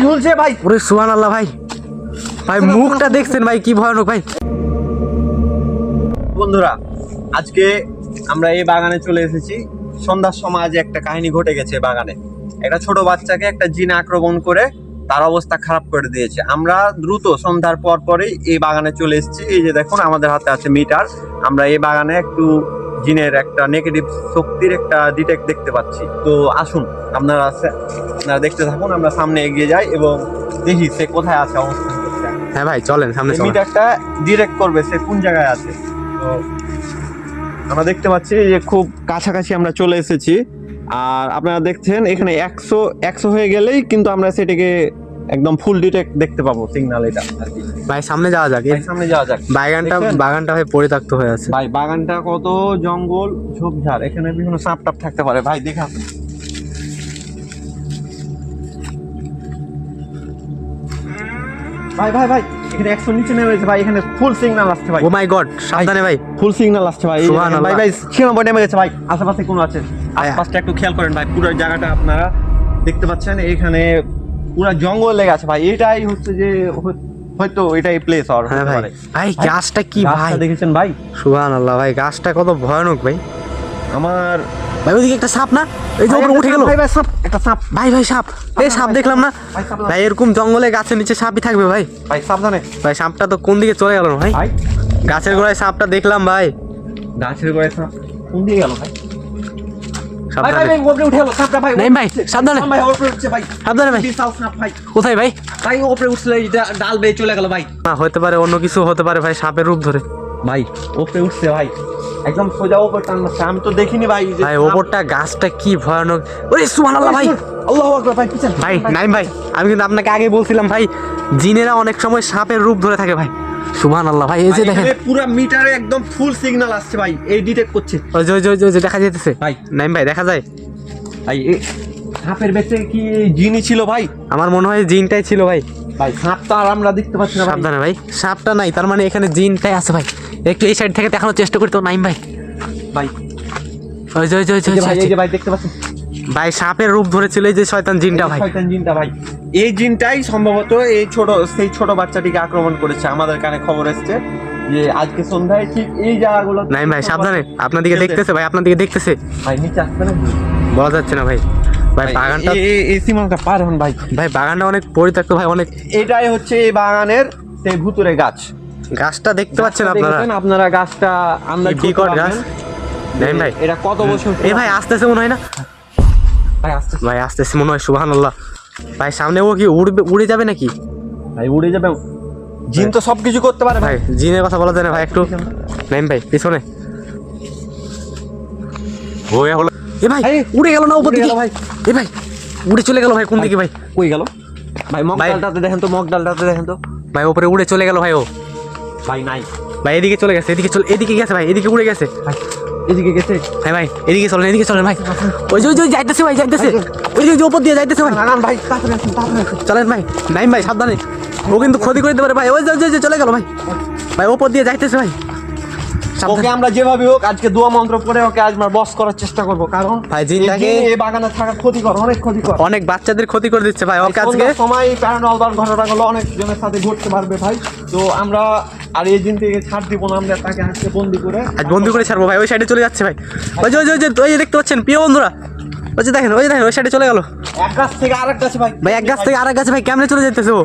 ঝুলছে ভাই। ওরে সুবহানাল্লাহ ভাই, ভাই মুখটা দেখছেন ভাই কি ভয়ানক ভাই। বন্ধুরা, আজকে আমরা এই বাগানে চলে এসেছি। সন্ধ্যার সময় আজ একটা কাহিনী ঘটে গেছে বাগানে। একটা ছোট বাচ্চাকে একটা জিন আক্রমণ করে তার অবস্থা খারাপ করে দিয়েছে। আমরা দ্রুত সন্ধ্যার পর পরেই এই বাগানে চলে এসেছি। এই যে দেখুন, আমাদের হাতে আছে মিটার। আমরা এই বাগানে একটু জিনের একটা নেগেটিভ শক্তির একটা ডিটেক্ট দেখতে পাচ্ছি। তো আসুন আপনারা দেখতে থাকুন, আমরা সামনে এগিয়ে যাই এবং দেখি সে কোথায় আছে, অবস্থান করছে। হ্যাঁ ভাই চলেন সামনে চলেন। মিটারটা ডিরেক্ট করবে সে কোন জায়গায় আছে। তো আমরা দেখতে পাচ্ছি যে খুব কাছাকাছি আমরা চলে এসেছি। আর আপনারা দেখছেন এখানে 100 হয়ে গেলেই কিন্তু আমরা সেটাকে একদম ফুল ডিটেক্ট দেখতে পাবো সিগন্যাল। এটা আর কি ভাই সামনে যাওয়া যাক, সামনে যাওয়া যাক। বাগানটা ভাই পরিত্যক্ত হয়ে আছে ভাই বাগানটা কত জঙ্গল ঝোপঝাড়, এখানে বিভিন্ন সাপ টাপ থাকতে পারে ভাই। দেখে আসুন ভাই ভাই ভাই, এখানে 100 নিচে নেমে গেছে ভাই। এখানে ফুল সিগন্যাল আসছে ভাই। ও মাই গড, সাবধানে ভাই, ফুল সিগন্যাল আসছে ভাই। সুবহানাল্লাহ। ভাই ভাই 96 নেমে গেছে ভাই। আশেপাশে কোনো আছে? আশেপাশটা একটু খেয়াল করেন ভাই। পুরো জায়গাটা আপনারা দেখতে পাচ্ছেন, এখানে পুরো জঙ্গল লেগে আছে ভাই। এটাই হচ্ছে যে হয়তো এটাই প্লেস। আর হ্যাঁ ভাই, ভাই গাছটা কি ভাই দেখেছেন ভাই? সুবহানাল্লাহ ভাই, গাছটা কত ভয়ানক ভাই। আমার ভাই ওইদিকে একটা সাপ না, এই যে উপরে উঠে গেল ভাই। ভাই সাপ, একটা সাপ ভাই। ভাই সাপ, এই সাপ দেখলাম না ভাই। এরকম জঙ্গলে গাছের নিচে সাপই থাকবে ভাই। ভাই সাবধানে ভাই সাপটা তো কোন দিকে চলে গেল ভাই? ভাই গাছের গোড়ায় সাপটা দেখলাম ভাই। গাছের গোড়ায় সাপ কোন দিকে গেল ভাই? ভাই সাবধানে ভাই উপরে উঠে গেল সাপটা ভাই। নাই ভাই, সাবধানে ভাই উপরে উঠছে ভাই। সাবধানে ভাই। বিশাল সাপ ভাই। কোথায় ভাই? ভাই উপরে উঠছিল, এটা ডাল বেয়ে চলে গেল ভাই। না হতে পারে, অন্য কিছু হতে পারে ভাই, সাপের রূপ ধরে। ভাই উপরে উঠছে ভাই, একদম সোজা উপর টানছে। আমি তো দেখিনি ভাই। ভাই ওপরটা গাছটা কি ভয়ানক। ওরে সুবহানাল্লাহ ভাই, আল্লাহু আকবার ভাই। পিছন ভাই নাইম ভাই, আমি কিন্তু আপনাকে আগে বলছিলাম ভাই, জিনেরা অনেক সময় সাপের রূপ ধরে থাকে ভাই। সুবহানাল্লাহ ভাই, এই যে দেখেন পুরো মিটারে একদম ফুল সিগন্যাল আসছে ভাই। এই ডিটেক্ট করছে ওই যে দেখা যেতেছে ভাই। নাইম ভাই দেখা যায় ভাই এই সাপের ভেতরে কি জিনি ছিল ভাই? আমার মনে হয় জিনটাই ছিল ভাই। ভাই সাপ তো আর আমরা দেখতে পাচ্ছি না ভাই। সাবধানে ভাই, সাপটা নাই, তার মানে এখানে জিনটাই আছে ভাই। একটু এই সাইড থেকে দেখানোর চেষ্টা করতে নাইম ভাই। ভাই ওই যে ভাই এই যে ভাই দেখতে পাচ্ছেন ভাই, সাপের রূপ ধরেছিল এই যে শয়তান জিনটা ভাই। শয়তান জিনটা ভাই, এই জিনটাই সম্ভবত সেই ছোট বাচ্চাটিকে আক্রমণ করেছে। আমাদের কানে খবর এসেছে যে আজকে সন্ধ্যায় ঠিক এই জায়গাগুলো। নাইম ভাই সাবধানে, আপনার দিকে দেখতেছে ভাই, আপনার দিকে দেখতেছে ভাই। নিচে আসবে না, বলা যাচ্ছে না ভাই। ভাই বাগানটা, এই সীমাটা পার হন ভাই। ভাই বাগানটা অনেক পরিত্যক্ত ভাই, অনেক। এটাই হচ্ছে এই বাগানের সেই ভুতুরে গাছ। গাছটা দেখতে পাচ্ছেন আপনারা গাছটা আমরা বিকট গাছ। নাইম ভাই এটা কত বছর? এই ভাই আসতেছে মনে হয় না ভাই, আসতেছে মনে হয়। সুবহানাল্লাহ ভাই, সামনে ও কি উড়ে যাবে নাকি? ভাই উড়ে যাবে। জিন তো সবকিছু করতে পারে ভাই, জিনের কথা বলা যায় না ভাই। একটু নাইম ভাই পিছনে। ওই হলো এ ভাই, উড়ে গেল না উপর দিকে ভাই। এ ভাই উড়ে চলে গেল ভাই। কোন দিকে ভাই? কই গেল ভাই? মগডালটাতে দেখেন তো, মগডালটাতে দেখেন তো ভাই। উপরে উড়ে চলে গেল ভাই ও। ভাই নাই ভাই, এদিকে চলে গেছে, এদিকে গেছে ভাই, এদিকে উড়ে গেছে ভাই। এদিকে গেছে ভাই। ভাই এদিকে চলেন ভাই। ওই যে যাইতেছে ভাই, যাইতেছে ওই যে উপর দিয়ে যাইতেছে ভাই। না ভাই, তাড়াতাড়ি আসুন, তাড়াতাড়ি আসুন। চলেন ভাই। নাইম ভাই সাবধানে, ও কিন্তু ক্ষতি করে দিতে পারে ভাই। ওই যে চলে গেল ভাই। ভাই উপর দিয়ে যাইতেছে ভাই। ওকে আমরা যেভাবে হোক আজকে দোয়া মন্ত্র পড়ে ওকে আজ আমরা বস করার চেষ্টা করব। কারণ ভাই জিনটাকে এই বাগানে থাকা ক্ষতিকর, অনেক ক্ষতিকর। অনেক বাচ্চাদের ক্ষতি করে দিচ্ছে ভাই। ওকে আজকে সময় প্যারানর্মাল ঘটনাগুলো অনেক জনের সাথে ঘটতে পারবে ভাই। তো আমরা আর এই জিন থেকে ছাড় দিব না। আমরা তাকে আজকে বন্দি করে ছাড়বো ভাই। ওই সাইডে চলে যাচ্ছে ভাই। ওই যে দেখতে পাচ্ছেন প্রিয় বন্ধুরা, ওই যে দেখেন ওই সাইডে চলে গেল। এক গাছ থেকে আরেক গাছে ভাই। ভাই এক গাছ থেকে আরেক গাছে ভাই, কেমনে চলে যেতেছে ও?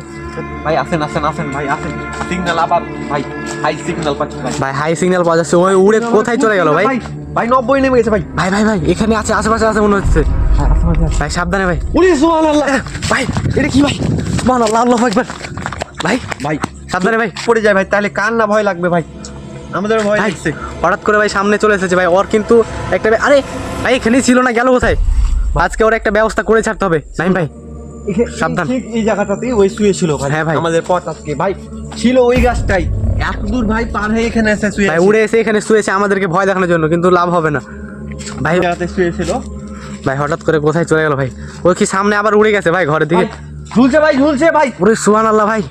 ভাই আসেন ভাই, আসেন। সিগন্যাল আবার ভাই, হাই সিগন্যাল পাচ্ছি ভাই। ভাই হাই সিগন্যাল পাওয়া যাচ্ছে। ওই উড়ে কোথায় চলে গেল ভাই? ভাই 90 নেমে গেছে ভাই। ভাই এখানে আছে, আশেপাশে আছে মনে হচ্ছে ভাই। সাবধানে ভাই। সুবহানাল্লাহ ভাই এটা কি ভাই? সুবহানাল্লাহ, আল্লাহু আকবার। ভাই সাবধানে ভাই। পড়ে যায় ভাই, তাহলে কার না ভয় লাগবে ভাই? আমাদের ভয় লাগছে। হঠাৎ করে ভাই সামনে চলে এসেছে ভাই। ওর কিন্তু একটা আরে ভাই এখানেই ছিল না, গেল কোথায়? আজকে ওর একটা ব্যবস্থা করে ছাড়তে হবে। নাইম ভাই সাবধান। ঠিক এই জায়গাটাতেই ওই শুয়ে ছিল ভাই। হ্যাঁ ভাই, আমাদের পথ আজকে ভাই ছিল ওই গাছটাই। এত দূর ভাই পার হয়ে এখানে এসে শুয়ে ভাই, উড়ে এসে এখানে শুয়েছে আমাদেরকে ভয় দেখানোর জন্য, কিন্তু লাভ হবে না ভাই। রাতে শুয়েছিল ভাই হঠাৎ করে কোথায় চলে গেল ভাই? ও কি সামনে আবার উড়ে গেছে ভাই ঘরের দিকে? ঝুলছে ভাই। ওরে সুবহানাল্লাহ ভাই,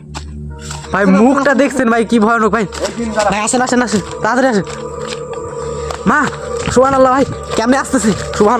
ভাই মুখটা দেখছেন ভাই কি ভয়ানক ভাই। ভাই আসেন তাড়াতাড়ি আসেন মা। সুবহানাল্লাহ ভাই, কেমনে আসতেছে? সুবহানাল্লাহ।